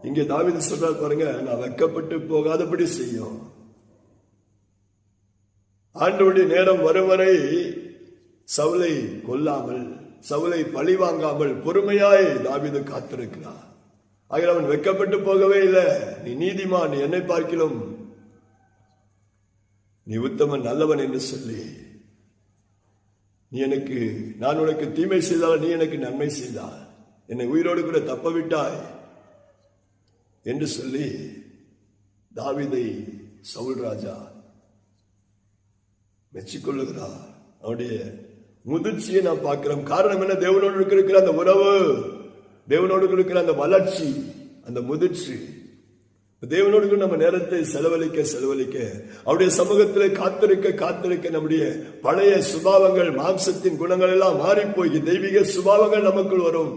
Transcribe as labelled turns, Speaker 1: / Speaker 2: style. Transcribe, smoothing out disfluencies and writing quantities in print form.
Speaker 1: இங்கே தாவீது சொல்றார் பாருங்க, நான் வெட்கப்பட்டு போகாதபடி செய்யும். ஆண்டவருடைய நேரம் வரும் வரை சவுலை கொல்லாமல், சவுலை பழி வாங்காமல் பொறுமையாய் தாவீது காத்திருக்கிறார். ஆகிய அவன் வெட்கப்பட்டு போகவே இல்லை. நீ நீதிமான், நீ என்னை பார்க்கிலும் நீ உத்தமன், நல்லவன் என்று சொல்லி, நீ எனக்கு, நான் உனக்கு தீமை செய்தால் நீ எனக்கு நன்மை செய்தால், என்னை உயிரோடு கூட தப்ப விட்டாய் என்று சொல்லி தாவீதை சவுல் ராஜா மெச்சிக்கொள்ளுகிறார். அவனுடைய முதிர்ச்சியை நாம் பார்க்கிறோம். காரணம் என்ன? தேவனோடு இருக்கிற அந்த உறவு, தேவனோடு இருக்கிற அந்த வளர்ச்சி, அந்த முதிர்ச்சி. தேவனோடு நம்ம நேரத்தை செலவழிக்க அவருடைய சமூகத்தில் காத்திருக்க நம்முடைய பழைய சுபாவங்கள், மாம்சத்தின் குணங்கள் எல்லாம் மாறி போய் தெய்வீக சுபாவங்கள் நமக்குள் வரும்.